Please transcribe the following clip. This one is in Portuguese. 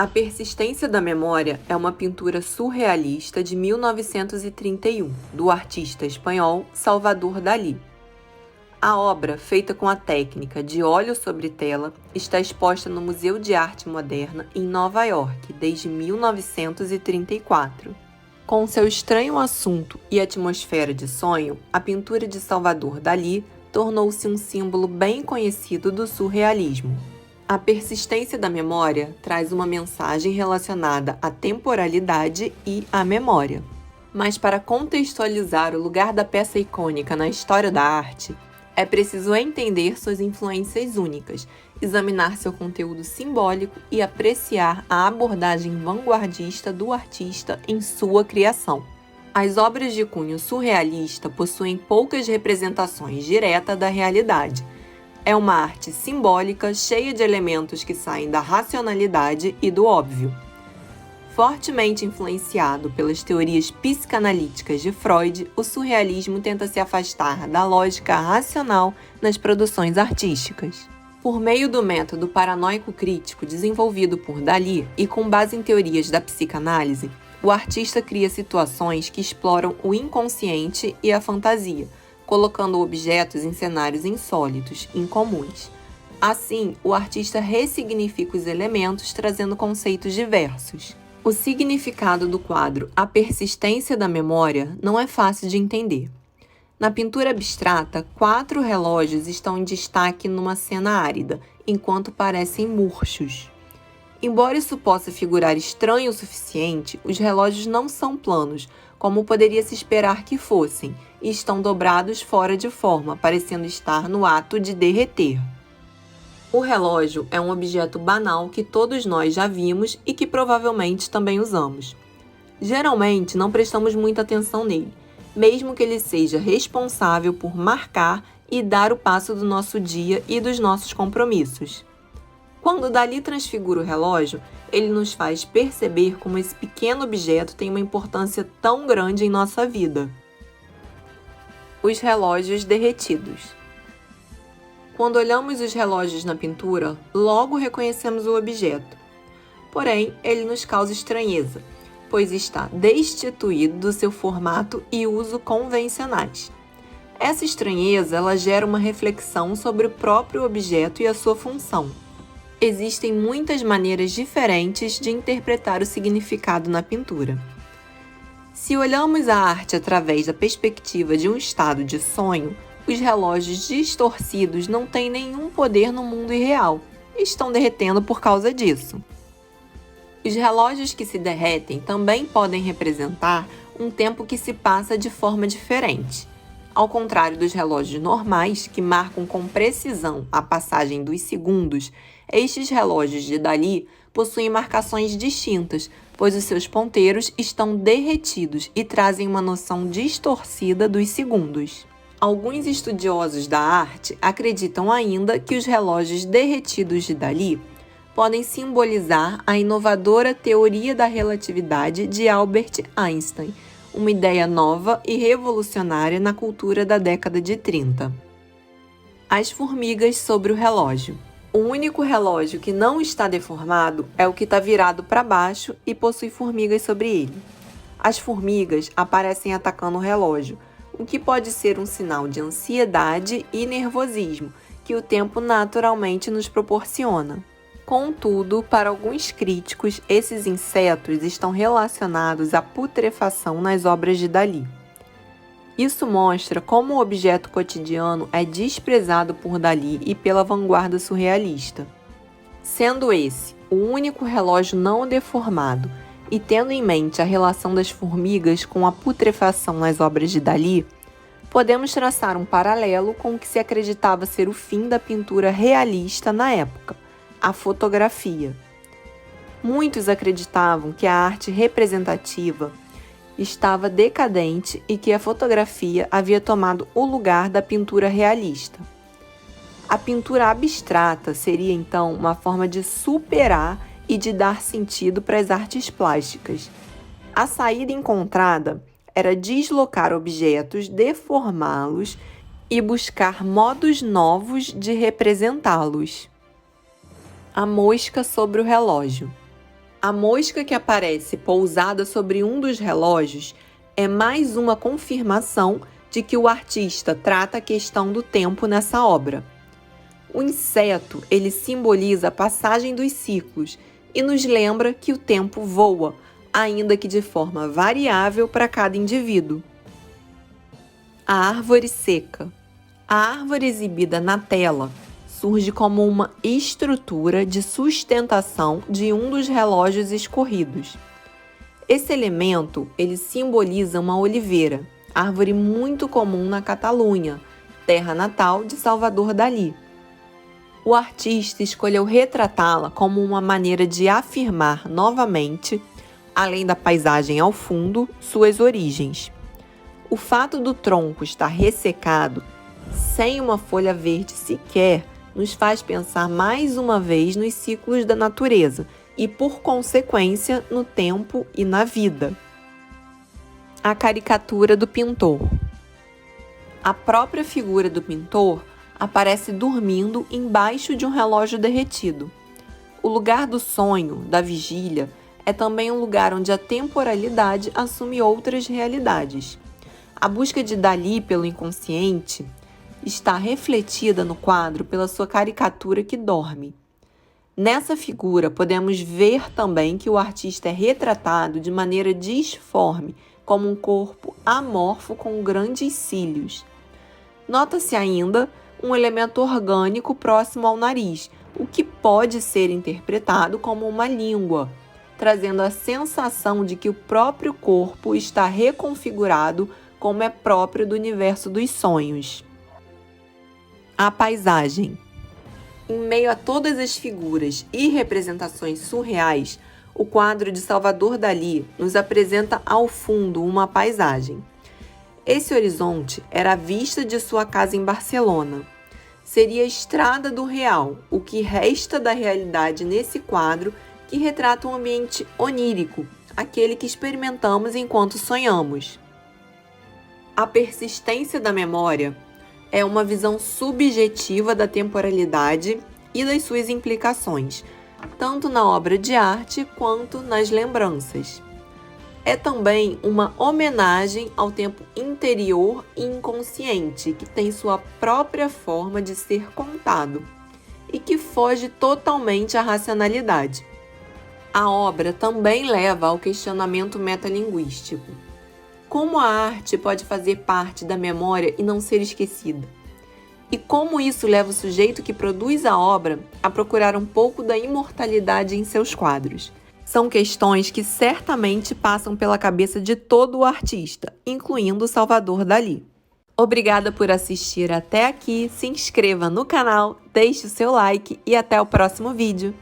A Persistência da Memória é uma pintura surrealista de 1931, do artista espanhol Salvador Dalí. A obra, feita com a técnica de óleo sobre tela, está exposta no Museu de Arte Moderna em Nova York desde 1934. Com seu estranho assunto e atmosfera de sonho, a pintura de Salvador Dalí tornou-se um símbolo bem conhecido do surrealismo. A Persistência da Memória traz uma mensagem relacionada à temporalidade e à memória. Mas para contextualizar o lugar da peça icônica na história da arte, é preciso entender suas influências únicas, examinar seu conteúdo simbólico e apreciar a abordagem vanguardista do artista em sua criação. As obras de cunho surrealista possuem poucas representações diretas da realidade. É uma arte simbólica cheia de elementos que saem da racionalidade e do óbvio. Fortemente influenciado pelas teorias psicanalíticas de Freud, o surrealismo tenta se afastar da lógica racional nas produções artísticas. Por meio do método paranoico crítico desenvolvido por Dalí e com base em teorias da psicanálise, o artista cria situações que exploram o inconsciente e a fantasia, colocando objetos em cenários insólitos, incomuns. Assim, o artista ressignifica os elementos, trazendo conceitos diversos. O significado do quadro A Persistência da Memória não é fácil de entender. Na pintura abstrata, 4 relógios estão em destaque numa cena árida, enquanto parecem murchos. Embora isso possa figurar estranho o suficiente, os relógios não são planos, como poderia se esperar que fossem, e estão dobrados fora de forma, parecendo estar no ato de derreter. O relógio é um objeto banal que todos nós já vimos e que provavelmente também usamos. Geralmente não prestamos muita atenção nele, mesmo que ele seja responsável por marcar e dar o passo do nosso dia e dos nossos compromissos. Quando Dalí transfigura o relógio, ele nos faz perceber como esse pequeno objeto tem uma importância tão grande em nossa vida. Os relógios derretidos. Quando olhamos os relógios na pintura, logo reconhecemos o objeto. Porém, ele nos causa estranheza, pois está destituído do seu formato e uso convencionais. Essa estranheza ela gera uma reflexão sobre o próprio objeto e a sua função. Existem muitas maneiras diferentes de interpretar o significado na pintura. Se olhamos a arte através da perspectiva de um estado de sonho, os relógios distorcidos não têm nenhum poder no mundo irreal e estão derretendo por causa disso. Os relógios que se derretem também podem representar um tempo que se passa de forma diferente. Ao contrário dos relógios normais, que marcam com precisão a passagem dos segundos, estes relógios de Dalí possuem marcações distintas, pois os seus ponteiros estão derretidos e trazem uma noção distorcida dos segundos. Alguns estudiosos da arte acreditam ainda que os relógios derretidos de Dalí podem simbolizar a inovadora teoria da relatividade de Albert Einstein, uma ideia nova e revolucionária na cultura da década de 30. As formigas sobre o relógio. O único relógio que não está deformado é o que está virado para baixo e possui formigas sobre ele. As formigas aparecem atacando o relógio, o que pode ser um sinal de ansiedade e nervosismo que o tempo naturalmente nos proporciona. Contudo, para alguns críticos, esses insetos estão relacionados à putrefação nas obras de Dalí. Isso mostra como o objeto cotidiano é desprezado por Dalí e pela vanguarda surrealista. Sendo esse o único relógio não deformado e tendo em mente a relação das formigas com a putrefação nas obras de Dalí, podemos traçar um paralelo com o que se acreditava ser o fim da pintura realista na época, a fotografia. Muitos acreditavam que a arte representativa estava decadente e que a fotografia havia tomado o lugar da pintura realista. A pintura abstrata seria, então, uma forma de superar e de dar sentido para as artes plásticas. A saída encontrada era deslocar objetos, deformá-los e buscar modos novos de representá-los. A mosca sobre o relógio. A mosca que aparece pousada sobre um dos relógios é mais uma confirmação de que o artista trata a questão do tempo nessa obra. O inseto, ele simboliza a passagem dos ciclos e nos lembra que o tempo voa, ainda que de forma variável para cada indivíduo. A árvore seca. A árvore exibida na tela surge como uma estrutura de sustentação de um dos relógios escorridos. Esse elemento, ele simboliza uma oliveira, árvore muito comum na Catalunha, terra natal de Salvador Dalí. O artista escolheu retratá-la como uma maneira de afirmar novamente, além da paisagem ao fundo, suas origens. O fato do tronco estar ressecado, sem uma folha verde sequer, nos faz pensar mais uma vez nos ciclos da natureza e, por consequência, no tempo e na vida. A caricatura do pintor. A própria figura do pintor aparece dormindo embaixo de um relógio derretido. O lugar do sonho, da vigília, é também um lugar onde a temporalidade assume outras realidades. A busca de Dalí pelo inconsciente está refletida no quadro pela sua caricatura que dorme. Nessa figura, podemos ver também que o artista é retratado de maneira disforme, como um corpo amorfo com grandes cílios. Nota-se ainda um elemento orgânico próximo ao nariz, o que pode ser interpretado como uma língua, trazendo a sensação de que o próprio corpo está reconfigurado como é próprio do universo dos sonhos. A paisagem. Em meio a todas as figuras e representações surreais, o quadro de Salvador Dalí nos apresenta ao fundo uma paisagem. Esse horizonte era a vista de sua casa em Barcelona. Seria a Estrada do Real, o que resta da realidade nesse quadro que retrata um ambiente onírico, aquele que experimentamos enquanto sonhamos. A persistência da memória é uma visão subjetiva da temporalidade e das suas implicações, tanto na obra de arte quanto nas lembranças. É também uma homenagem ao tempo interior e inconsciente, que tem sua própria forma de ser contado e que foge totalmente à racionalidade. A obra também leva ao questionamento metalinguístico. Como a arte pode fazer parte da memória e não ser esquecida? E como isso leva o sujeito que produz a obra a procurar um pouco da imortalidade em seus quadros? São questões que certamente passam pela cabeça de todo o artista, incluindo Salvador Dalí. Obrigada por assistir até aqui, se inscreva no canal, deixe o seu like e até o próximo vídeo.